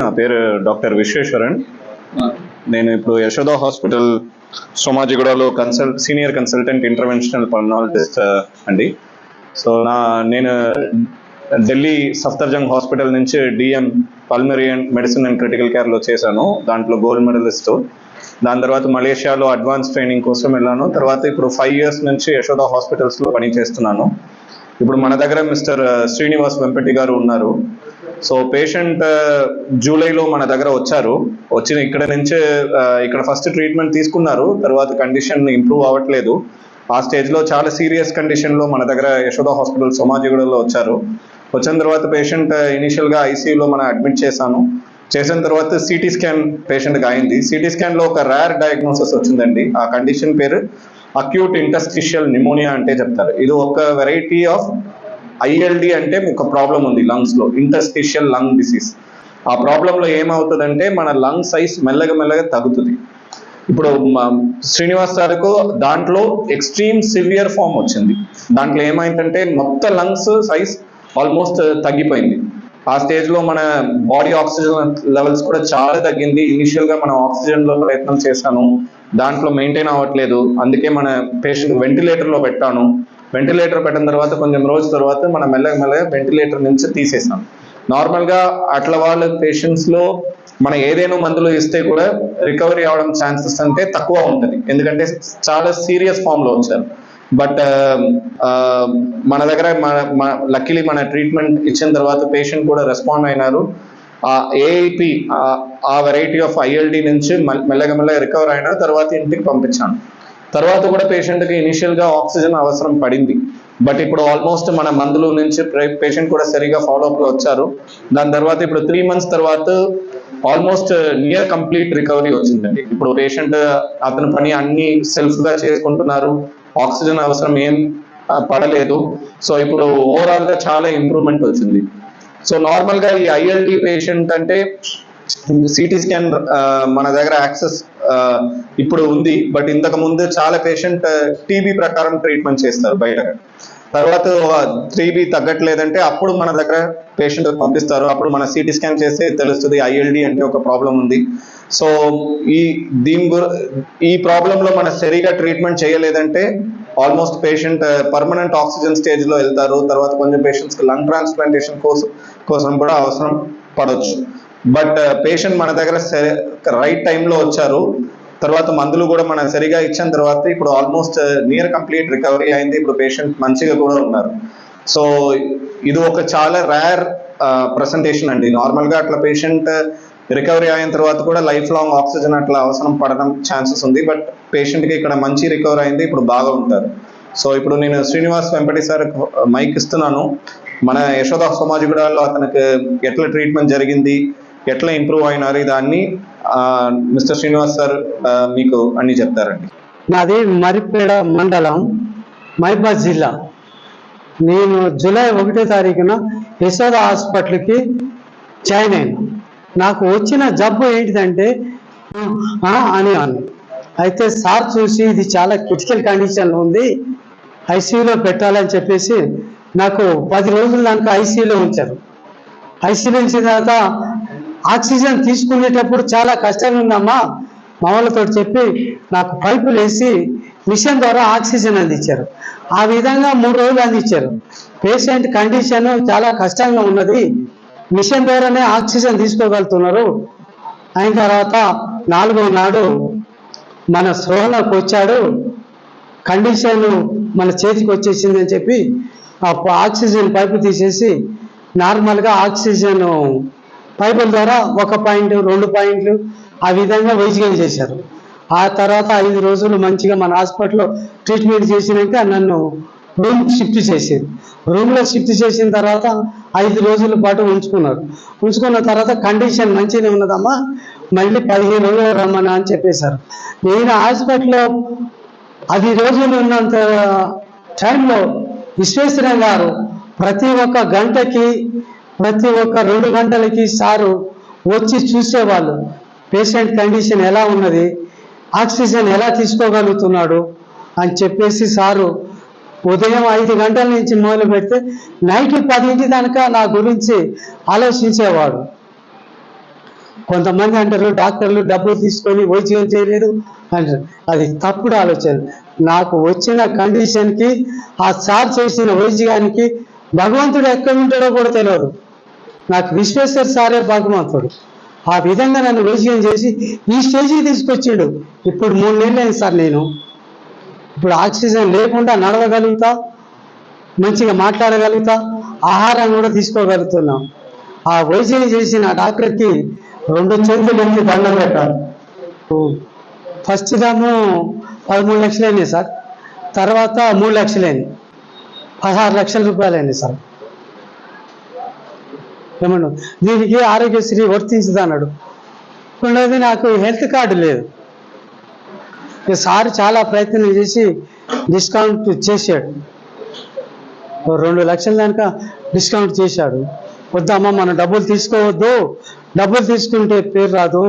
నా పేరు డాక్టర్ విశ్వేశ్వరన్. నేను ఇప్పుడు యశోద హాస్పిటల్ సోమాజిగూడలో సీనియర్ కన్సల్టెంట్ ఇంటర్వెన్షనల్ పల్మనాలజిస్ట్ అండి. సో నేను ఢిల్లీ సఫ్దర్జంగ్ హాస్పిటల్ నుంచి DM pulmonary and medicine and critical కేర్లో చేశాను. దాంట్లో గోల్డ్ మెడలిస్ట్. దాని తర్వాత మలేషియాలో అడ్వాన్స్ ట్రైనింగ్ కోసం వెళ్ళాను. తర్వాత ఇప్పుడు 5 years నుంచి యశోద హాస్పిటల్స్లో పని చేస్తున్నాను. ఇప్పుడు మన దగ్గర మిస్టర్ శ్రీనివాస్ వెంపటి గారు ఉన్నారు. సో పేషెంట్ జూలైలో మన దగ్గర వచ్చిన ఇక్కడ ఫస్ట్ ట్రీట్మెంట్ తీసుకున్నారు. తర్వాత కండిషన్ ఇంప్రూవ్ అవ్వట్లేదు. ఆ స్టేజ్లో చాలా సీరియస్ కండిషన్లో మన దగ్గర యశోద హాస్పిటల్ సోమాజిగూడలో వచ్చిన తర్వాత పేషెంట్ ఇనిషియల్గా ఐసీయూలో మనం అడ్మిట్ చేసిన తర్వాత సిటీ స్కాన్ పేషెంట్కి అయింది. సిటీ స్కాన్లో ఒక రేర్ డయాగ్నోసిస్ వచ్చిందండి. ఆ కండిషన్ పేరు అక్యూట్ ఇంటర్స్టిషియల్ నిమోనియా అంటే చెప్తారు. ఇది ఒక వెరైటీ ఆఫ్ ఐఎల్డి అంటే ఒక ప్రాబ్లం ఉంది లంగ్స్లో, ఇంటర్స్టిషియల్ లంగ్ డిసీజ్. ఆ ప్రాబ్లంలో ఏమవుతుందంటే మన లంగ్ సైజ్ మెల్లగా తగ్గుతుంది. ఇప్పుడు శ్రీనివాస్ సార్కు దాంట్లో ఎక్స్ట్రీమ్ సివియర్ ఫామ్ వచ్చింది. దాంట్లో ఏమైందంటే మొత్తం లంగ్స్ సైజ్ ఆల్మోస్ట్ తగ్గిపోయింది. ఆ స్టేజ్లో మన బాడీ ఆక్సిజన్ లెవెల్స్ కూడా చాలా తగ్గింది. ఇనిషియల్గా మనం ఆక్సిజన్లో ప్రయత్నం చేశాను, దాంట్లో మెయింటైన్ అవ్వట్లేదు. అందుకే మన పేషెంట్ వెంటిలేటర్లో పెట్టాను. వెంటిలేటర్ పెట్టిన తర్వాత కొంచెం రోజుల తర్వాత మనం మెల్లగా వెంటిలేటర్ నుంచి తీసేసాం. నార్మల్గా అట్లా వాళ్ళ పేషెంట్స్లో మనం ఏదైనా మందులు ఇస్తే కూడా రికవరీ అవడం ఛాన్సెస్ అంటే తక్కువ ఉంటుంది, ఎందుకంటే చాలా సీరియస్ ఫామ్లో వచ్చారు. బట్ మన దగ్గర లక్కీలీ మన ట్రీట్మెంట్ ఇచ్చిన తర్వాత పేషెంట్ కూడా రెస్పాండ్ అయినారు. ఆ ఏఐపి ఆ వెరైటీ ఆఫ్ ఐఎల్డి నుంచి మెల్లగా రికవర్ అయిన తర్వాత ఇంటికి పంపించాను. తర్వాత కూడా పేషెంట్కి ఇనిషియల్గా ఆక్సిజన్ అవసరం పడింది. బట్ ఇప్పుడు ఆల్మోస్ట్ మన మందుల నుంచి పేషెంట్ కూడా సరిగా ఫాలోఅప్లో వచ్చారు. దాని తర్వాత ఇప్పుడు 3 months తర్వాత ఆల్మోస్ట్ నియర్ కంప్లీట్ రికవరీ వచ్చిందండి. ఇప్పుడు పేషెంట్ అతని పని అన్ని సెల్ఫ్గా చేసుకుంటున్నారు, ఆక్సిజన్ అవసరం ఏం పడలేదు. సో ఇప్పుడు ఓవరాల్గా చాలా ఇంప్రూవ్మెంట్ వచ్చింది. సో నార్మల్గా ఈ ఐఎల్డి పేషెంట్ అంటే సిటీ స్కాన్ మన దగ్గర యాక్సెస్ ఇప్పుడు ఉంది. బట్ ఇంతకు ముందు చాలా పేషెంట్ టీబీ ప్రకారం ట్రీట్మెంట్ చేస్తారు బయట. తర్వాత 3B తగ్గట్లేదంటే అప్పుడు మన దగ్గర పేషెంట్ పంపిస్తారు. అప్పుడు మన సిటీ స్కాన్ చేస్తే తెలుస్తుంది ఐఎల్డి అంటే ఒక ప్రాబ్లం ఉంది. సో ఈ ప్రాబ్లంలో మన సరిగా ట్రీట్మెంట్ చేయలేదంటే ఆల్మోస్ట్ పేషెంట్ పర్మనెంట్ ఆక్సిజన్ స్టేజ్లో వెళ్తారు. తర్వాత కొంచెం పేషెంట్స్కి లంగ్ ట్రాన్స్ప్లాంటేషన్ కోసం కూడా అవసరం పడవచ్చు. బట్ పేషెంట్ మన దగ్గర రైట్ టైంలో వచ్చారు. తర్వాత మందులు కూడా మనం సరిగా ఇచ్చిన తర్వాత ఇప్పుడు ఆల్మోస్ట్ నియర్ కంప్లీట్ రికవరీ అయింది. ఇప్పుడు పేషెంట్ మంచిగా కూడా ఉన్నారు. సో ఇది ఒక చాలా రేర్ ప్రెసెంటేషన్ అండి. నార్మల్గా అట్లా పేషెంట్ రికవరీ అయిన తర్వాత కూడా లైఫ్ లాంగ్ ఆక్సిజన్ అట్లా అవసరం పడడం ఛాన్సెస్ ఉంది. బట్ పేషెంట్కి ఇక్కడ మంచి రికవరీ అయింది, ఇప్పుడు బాగా ఉంటారు. సో ఇప్పుడు నేను శ్రీనివాస్ వెంపటి సార్ మైక్ ఇస్తున్నాను. మన యశోద సోమాజిగూడలో అతనికి ఎట్లా ట్రీట్మెంట్ జరిగింది, ఎట్లా ఇంప్రూవ్ అయినారు, దాన్ని మిస్టర్ శ్రీనివాస్ సార్ మీకు అన్ని చెప్తారండి. నాది మరిపేడ మండలం, మహబూబాద్ జిల్లా. నేను జూలై 1వ తారీఖున యశోద హాస్పిటల్కి జాయిన్ అయినా. నాకు వచ్చిన జబ్బు ఏంటిదంటే అని అయితే సార్ చూసి ఇది చాలా క్రిటికల్ కండిషన్లో ఉంది, ఐసీయూలో పెట్టాలని చెప్పేసి నాకు 10 రోజుల దాకా ఐసీయూలో ఉంచారు. ఐసీయూలో ఉంచిన తర్వాత ఆక్సిజన్ తీసుకునేటప్పుడు చాలా కష్టంగా ఉందమ్మా మా వాళ్ళతో చెప్పి నాకు పైపులు వేసి మిషన్ ద్వారా ఆక్సిజన్ అందించారు. ఆ విధంగా 3 రోజులు అందించారు. పేషెంట్ కండిషన్ చాలా కష్టంగా ఉన్నది, మిషన్ ద్వారానే ఆక్సిజన్ తీసుకోగలుగుతున్నారు. అయిన తర్వాత 4వ నాడు మన స్పృహలోకి వచ్చాడు, కండిషన్ మన చేతికి వచ్చేసింది అని చెప్పి ఆ ఆక్సిజన్ పైపు తీసేసి నార్మల్గా ఆక్సిజన్ పైపుల ద్వారా 1 పాయింట్ 2 పాయింట్లు ఆ విధంగా వైద్యం చేశారు. ఆ తర్వాత 5 రోజులు మంచిగా మన హాస్పిటల్లో ట్రీట్మెంట్ చేసినాక నన్ను రూమ్ షిఫ్ట్ చేసేది. రూమ్లో షిఫ్ట్ చేసిన తర్వాత 5 రోజుల పాటు ఉంచుకున్న తర్వాత కండిషన్ మంచిగానే ఉన్నదమ్మా, మళ్ళీ 15 రోజులు రమ్మన్నా అని చెప్పేశారు. నేను హాస్పిటల్లో 10 రోజులు ఉన్నంత టైంలో విశ్వేశ్వరయ్య గారు ప్రతి ఒక్క గంటకి, ప్రతి ఒక్క 2 గంటలకి సారు వచ్చి చూసేవాళ్ళు. పేషెంట్ కండిషన్ ఎలా ఉన్నది, ఆక్సిజన్ ఎలా తీసుకోగలుగుతున్నాడు అని చెప్పేసి సారు ఉదయం 5 గంటల నుంచి మొదలు పెడితే నైట్ 10 దాకా నా గురించి ఆలోచించేవాడు. కొంతమంది అంటారు డాక్టర్లు డబ్బులు తీసుకొని వైద్యం చేయలేదు అంటారు. అది తప్పుడు ఆలోచన. నాకు వచ్చిన కండిషన్కి ఆ సార్ చేసిన వైద్యానికి భగవంతుడు ఎక్కడ ఉంటాడో కూడా తెలియదు. నాకు విశ్వేశ్వర్ సారే భగవంతుడు. ఆ విధంగా నన్ను వైద్యం చేసి ఈ స్టేజ్కి తీసుకొచ్చాడు. ఇప్పుడు 3 నెలలు అయింది సార్. నేను ఇప్పుడు ఆక్సిజన్ లేకుండా నడవగలుగుతా, మంచిగా మాట్లాడగలుగుతా, ఆహారం కూడా తీసుకోగలుగుతున్నాం. ఆ వైద్యం చేసిన డాక్టర్కి 2 చేతులు ఎత్తి దండం పెట్టాలి. ఫస్ట్ దాము 13 లక్షలు అయినాయి సార్. తర్వాత 3 లక్షలు అయినాయి. 16 లక్షల రూపాయలు అయినాయి సార్. ఏమన్నా దీనికి ఆరోగ్యశ్రీ వర్తించదు అన్నాడు. రెండోది నాకు హెల్త్ కార్డు లేదు. సార్ చాలా ప్రయత్నం చేసి డిస్కౌంట్ చేశాడు. 2 లక్షల దానిక డిస్కౌంట్ చేశాడు. వద్దమ్మా మనం డబ్బులు తీసుకోవద్దు, డబ్బులు తీసుకుంటే పేరు రాదు,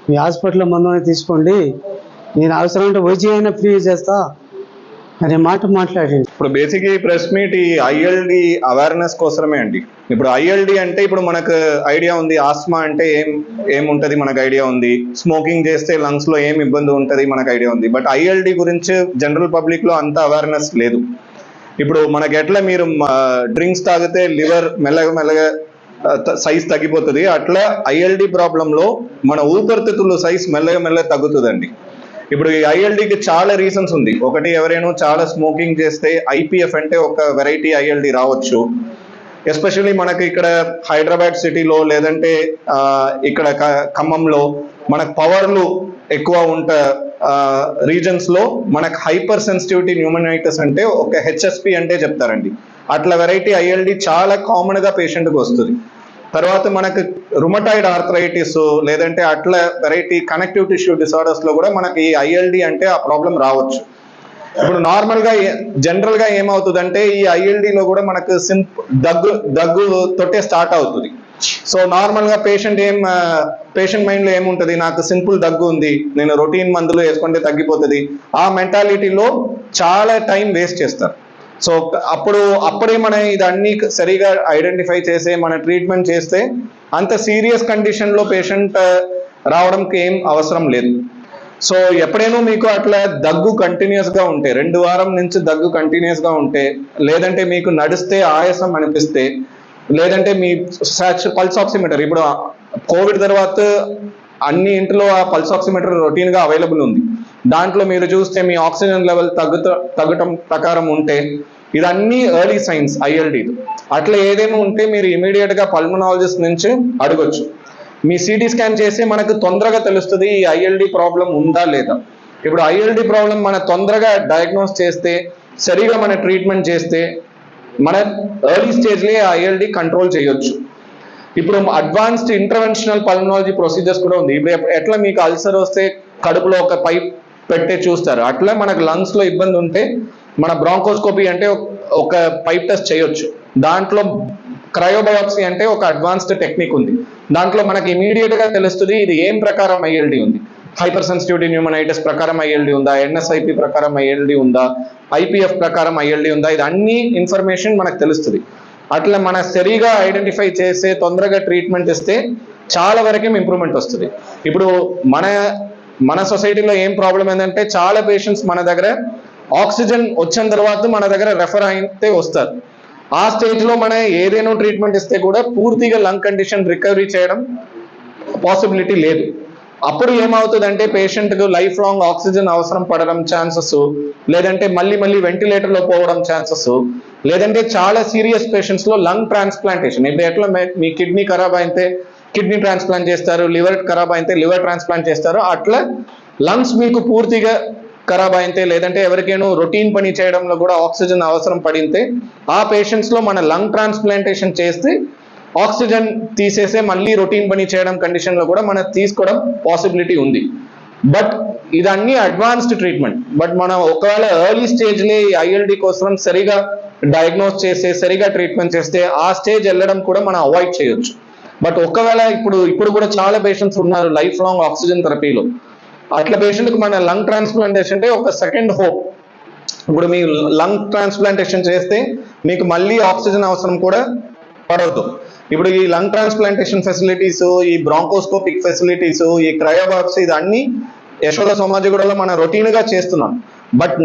మీ హాస్పిటల్లో మందుని తీసుకోండి, నేను అవసరం ఉంటే వైద్యం అయినా ఫ్రీ చేస్తా అనే మాట మాట్లాడింది. ఇప్పుడు బేసిక్ ఈ ప్రెస్ మీట్ ఈ ఐఎల్డి అవేర్నెస్ కోసమే అండి. ఇప్పుడు ఐఎల్డి అంటే ఇప్పుడు మనకు ఐడియా ఉంది, ఆస్మా అంటే ఏముంటది మనకు ఐడియా ఉంది, స్మోకింగ్ చేస్తే లంగ్స్ లో ఏం ఇబ్బంది ఉంటుంది మనకు ఐడియా ఉంది. బట్ ఐఎల్డి గురించి జనరల్ పబ్లిక్ లో అంత అవేర్నెస్ లేదు. ఇప్పుడు మనకి ఎట్లా మీరు డ్రింక్స్ తాగితే లివర్ మెల్లగా సైజ్ తగ్గిపోతుంది, అట్లా ఐఎల్డి ప్రాబ్లంలో మన ఊపిరితిత్తుల సైజ్ మెల్లగా తగ్గుతుందండి. ఇప్పుడు ఈ ఐఎల్డికి చాలా రీజన్స్ ఉంది. ఒకటి, ఎవరైనా చాలా స్మోకింగ్ చేస్తే ఐపీఎఫ్ అంటే ఒక వెరైటీ ఐఎల్డి రావచ్చు. ఎస్పెషల్లీ మనకి ఇక్కడ హైదరాబాద్ సిటీలో లేదంటే ఇక్కడ ఖమ్మంలో మనకు పవర్లు ఎక్కువ ఉంటే రీజన్స్ లో మనకు హైపర్ సెన్సిటివిటీ న్యూమనైటిస్ అంటే ఒక హెచ్ఎస్పి అంటే చెప్తారండి. అట్లా వెరైటీ ఐఎల్డి చాలా కామన్ గా పేషెంట్కి వస్తుంది. తర్వాత మనకు రుమటాయిడ్ ఆర్థరైటిస్ లేదంటే అట్లా వెరైటీ కనెక్టివ్ టిష్యూ డిసార్డర్స్ లో కూడా మనకి ఈ ఐఎల్డి అంటే ఆ ప్రాబ్లం రావచ్చు. ఇప్పుడు నార్మల్ గా జనరల్ గా ఏమవుతుందంటే ఈ ఐఎల్డిలో కూడా మనకు దగ్గు తోటే స్టార్ట్ అవుతుంది. సో నార్మల్ గా పేషెంట్ మైండ్ లో ఏముంటది, నాకు సింపుల్ దగ్గు ఉంది, నేను రొటీన్ మందులు వేసుకుంటే తగ్గిపోతుంది, ఆ మెంటాలిటీలో చాలా టైం వేస్ట్ చేస్తారు. సో అప్పుడే మనం ఇదన్నీ సరిగా ఐడెంటిఫై చేసే మన ట్రీట్మెంట్ చేస్తే అంత సీరియస్ కండిషన్ లో పేషెంట్ రావడానికి ఏం అవసరం లేదు. సో ఎప్పుడైనా మీకు అట్లా దగ్గు కంటిన్యూస్ గా ఉంటే, 2 వారం నుంచి దగ్గు కంటిన్యూస్ గా ఉంటే, లేదంటే మీకు నడిస్తే ఆయాసం అనిపిస్తే, లేదంటే మీ పల్స్ ఆక్సిమీటర్, ఇప్పుడు కోవిడ్ తర్వాత అన్ని ఇంట్లో ఆ పల్స్ ఆక్సిమీటర్ రొటీన్ గా అవైలబుల్ ఉంది. దాంట్లో మీరు చూస్తే మీ ఆక్సిజన్ లెవెల్ తగ్గటం ప్రకారం ఉంటే ఇదన్నీ ఎర్లీ సైన్స్ ఐఎల్డి. అట్లా ఏదైనా ఉంటే మీరు ఇమీడియట్ గా పల్మనాలజిస్ట్ నుంచి అడగొచ్చు. మీ సిటీ స్కాన్ చేసి మనకు తొందరగా తెలుస్తుంది ఈ ఐఎల్డి ప్రాబ్లం ఉందా లేదా. ఇప్పుడు ఐఎల్డి ప్రాబ్లం మన తొందరగా డయాగ్నోస్ చేస్తే, సరిగా మన ట్రీట్మెంట్ చేస్తే మన ఎర్లీ స్టేజ్లో ఐఎల్డి కంట్రోల్ చేయొచ్చు. ఇప్పుడు అడ్వాన్స్డ్ ఇంటర్వెన్షనల్ పల్మనాలజీ ప్రొసీజర్స్ కూడా ఉంది. ఇప్పుడు ఎట్లా మీకు అల్సర్ వస్తే కడుపులో ఒక పైప్ పెట్టే చూస్తారు, అట్లా మనకు లంగ్స్ లో ఇబ్బంది ఉంటే మన బ్రాంకోస్కోపీ అంటే ఒక పైప్ టెస్ట్ చేయొచ్చు. దాంట్లో క్రయోబయాప్సీ అంటే ఒక అడ్వాన్స్డ్ టెక్నిక్ ఉంది. దాంట్లో మనకి ఇమీడియట్ గా తెలుస్తుంది ఇది ఏం ప్రకారం ఐఎల్డి ఉంది. హైపర్ సెన్సిటివిటీ న్యూమనైటిస్ ప్రకారం ఐఎల్డి ఉందా, ఎన్ఎస్ఐపి ప్రకారం ఐఎల్డి ఉందా, ఐపీఎఫ్ ప్రకారం ఐఎల్డి ఉందా, ఇది అన్ని ఇన్ఫర్మేషన్ మనకు తెలుస్తుంది. అట్లా మన సరిగా ఐడెంటిఫై చేసే తొందరగా ట్రీట్మెంట్ ఇస్తే చాలా వరకే ఇంప్రూవ్మెంట్ వస్తుంది. ఇప్పుడు మన సొసైటీలో ఏం ప్రాబ్లం ఏంటంటే చాలా పేషెంట్స్ మన దగ్గర ఆక్సిజన్ వచ్చిన తర్వాత మన దగ్గర రెఫర్ అయితే వస్తారు. ఆ స్టేజ్ లో మన ఏదైనా ట్రీట్మెంట్ ఇస్తే కూడా పూర్తిగా లంగ్ కండిషన్ రికవరీ చేయడం పాసిబిలిటీ లేదు. అప్పుడు ఏమవుతుందంటే పేషెంట్కు లైఫ్ లాంగ్ ఆక్సిజన్ అవసరం పడడం ఛాన్సెస్, లేదంటే మళ్ళీ వెంటిలేటర్లో పోవడం ఛాన్సెస్, లేదంటే చాలా సీరియస్ పేషెంట్స్ లో లంగ్ ట్రాన్స్ప్లాంటేషన్. ఇప్పుడు ఎట్లా మీ కిడ్నీ ఖరాబ్ అయితే కిడ్నీ ట్రాన్స్ప్లాంట్ చేస్తారు, లివర్ ఖరాబ్ అయితే లివర్ ట్రాన్స్ప్లాంట్ చేస్తారు, అట్లా లంగ్స్ మీకు పూర్తిగా ఖరాబ్ అయితే, లేదంటే ఎవరికైనా రొటీన్ పని చేయడంలో కూడా ఆక్సిజన్ అవసరం పడితే ఆ పేషెంట్స్ లో మన లంగ్ ట్రాన్స్ప్లాంటేషన్ చేస్తే ఆక్సిజన్ తీసేసే మళ్ళీ రొటీన్ పని చేయడం కండిషన్ లో కూడా మనం తీసుకోవడం పాసిబిలిటీ ఉంది. బట్ ఇదన్నీ అడ్వాన్స్డ్ ట్రీట్మెంట్. బట్ మనం ఒకవేళ ఎర్లీ స్టేజ్ లో ఐఎల్డి కోసం సరిగా డయాగ్నోస్ చేస్తే, సరిగా ట్రీట్మెంట్ చేస్తే ఆ స్టేజ్ వెళ్ళడం కూడా మనం అవాయిడ్ చేయొచ్చు. బట్ ఒకవేళ ఇప్పుడు కూడా చాలా పేషెంట్స్ ఉన్నారు లైఫ్ లాంగ్ ఆక్సిజన్ థెరపీలో. అట్లా పేషెంట్కి మన లంగ్ ట్రాన్స్ప్లాంటేషన్ అంటే ఒక సెకండ్ హోప్. ఇప్పుడు మీ లంగ్ ట్రాన్స్ప్లాంటేషన్ చేస్తే మీకు మళ్ళీ ఆక్సిజన్ అవసరం కూడా పడవద్దు. ఇప్పుడు ఈ లంగ్ ట్రాన్స్ప్లాంటేషన్ ఫెసిలిటీస్, ఈ బ్రాంకోస్కోపిక్ ఫెసిలిటీస్, ఈ క్రయోబాక్స్, ఇదన్నీ యశోద సోమాజిగూడలో మనం రొటీన్ గా చేస్తున్నాం. బట్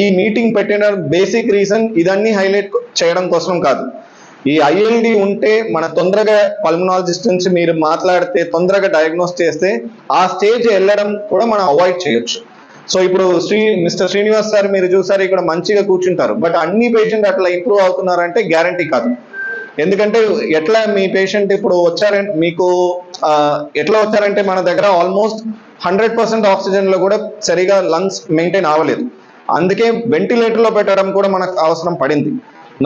ఈ మీటింగ్ పెట్టిన బేసిక్ రీజన్ ఇదన్నీ హైలైట్ చేయడం కోసం కాదు. ఈ ఐఎల్డి ఉంటే మన తొందరగా పల్మనాలజిస్ట్ నుంచి మీరు మాట్లాడితే తొందరగా డయాగ్నోస్ చేస్తే ఆ స్టేజ్ వెళ్ళడం కూడా మనం అవాయిడ్ చేయొచ్చు. సో ఇప్పుడు మిస్టర్ శ్రీనివాస్ సార్ మీరు చూసారు, ఇక్కడ మంచిగా కూర్చుంటారు, బట్ అన్ని పేషెంట్ అట్లా ఇంప్రూవ్ అవుతున్నారంటే గ్యారంటీ కాదు. ఎందుకంటే ఎట్లా మీ పేషెంట్ ఇప్పుడు వచ్చారంటే మీకు ఎట్లా వచ్చారంటే మన దగ్గర ఆల్మోస్ట్ 100% ఆక్సిజన్ లో కూడా సరిగా లంగ్స్ మెయింటైన్ అవ్వలేదు, అందుకే వెంటిలేటర్ లో పెట్టడం కూడా మనకు అవసరం పడింది.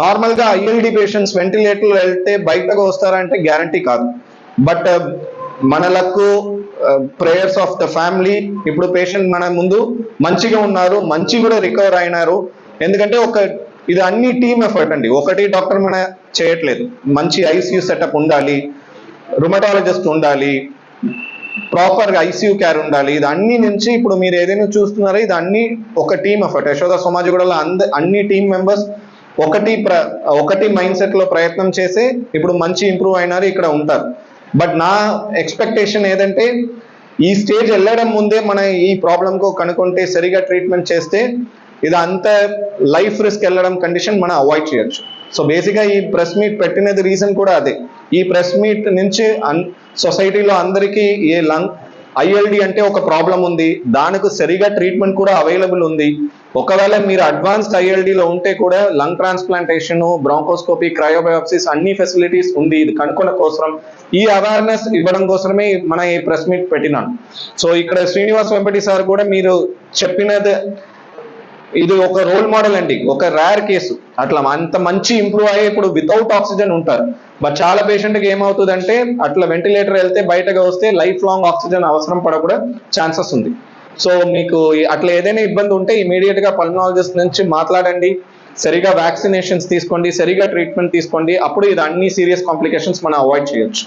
నార్మల్ గా ఐఎల్డి పేషెంట్స్ వెంటిలేటర్ లో వెళ్తే బయటకు వస్తారంటే గ్యారంటీ కాదు. బట్ మన luck, prayers of the family, ఇప్పుడు పేషెంట్ మన ముందు మంచిగా ఉన్నారు, మంచి కూడా రికవర్ అయినారు. ఎందుకంటే ఇది అన్ని టీమ్ ఎఫర్ట్ అండి, ఒకటి డాక్టర్ మన చేయట్లేదు. మంచి ఐసీయూ సెటప్ ఉండాలి, రుమటాలజిస్ట్ ఉండాలి, ప్రాపర్ ఐసీయూ కేర్ ఉండాలి. ఇది అన్ని నుంచి ఇప్పుడు మీరు ఏదైనా చూస్తున్నారో ఇది అన్ని ఒక టీమ్ ఎఫర్ట్. యశోద సోమాజిగూడలో అన్ని టీమ్ మెంబర్స్ ఒకటి మైండ్ సెట్ లో ప్రయత్నం చేసి ఇప్పుడు మంచి ఇంప్రూవ్ అయినారు, ఇక్కడ ఉంటారు. బట్ నా ఎక్స్పెక్టేషన్ ఏదంటే ఈ స్టేజ్ వెళ్ళడం ముందే మన ఈ ప్రాబ్లంకు కనుక్కుంటే సరిగా ట్రీట్మెంట్ చేస్తే ఇది అంత లైఫ్ రిస్క్ వెళ్ళడం కండిషన్ మనం అవాయిడ్ చేయొచ్చు. సో బేసిక్గా ఈ ప్రెస్ మీట్ పెట్టినది రీజన్ కూడా అదే. ఈ ప్రెస్ మీట్ నుంచి సొసైటీలో అందరికీ ఐఎల్డి అంటే ఒక ప్రాబ్లం ఉంది, దానికి సరిగా ట్రీట్మెంట్ కూడా అవైలబుల్ ఉంది. ఒకవేళ మీరు అడ్వాన్స్డ్ ఐఎల్డిలో ఉంటే కూడా లంగ్ ట్రాన్స్ప్లాంటేషన్, బ్రాంకోస్కోపీ, క్రయోబయాప్సిస్ అన్ని ఫెసిలిటీస్ ఉంది. ఇది కనుక్కున్న కోసం ఈ అవేర్నెస్ ఇవ్వడం కోసమే మన ఈ ప్రెస్ మీట్ పెట్టినాను. సో ఇక్కడ శ్రీనివాస్ వెంపటి సార్ కూడా మీరు చెప్పినది ఇది ఒక రోల్ మోడల్ అండి, ఒక రేర్ కేసు. అట్లా అంత మంచి ఇంప్రూవ్ అయ్యి ఇప్పుడు వితౌట్ ఆక్సిజన్ ఉంటారు. బట్ చాలా పేషెంట్కి ఏమవుతుందంటే అట్లా వెంటిలేటర్ వెళ్తే బయటకు వస్తే లైఫ్ లాంగ్ ఆక్సిజన్ అవసరం పడకూడా ఛాన్సెస్ ఉంది. సో మీకు అట్లా ఏదైనా ఇబ్బంది ఉంటే ఇమీడియట్ గా పల్మనాలజిస్ట్ నుంచి మాట్లాడండి, సరిగా వ్యాక్సినేషన్స్ తీసుకోండి, సరిగా ట్రీట్మెంట్ తీసుకోండి. అప్పుడు ఇది అన్ని సీరియస్ కాంప్లికేషన్స్ మనం అవాయిడ్ చేయొచ్చు.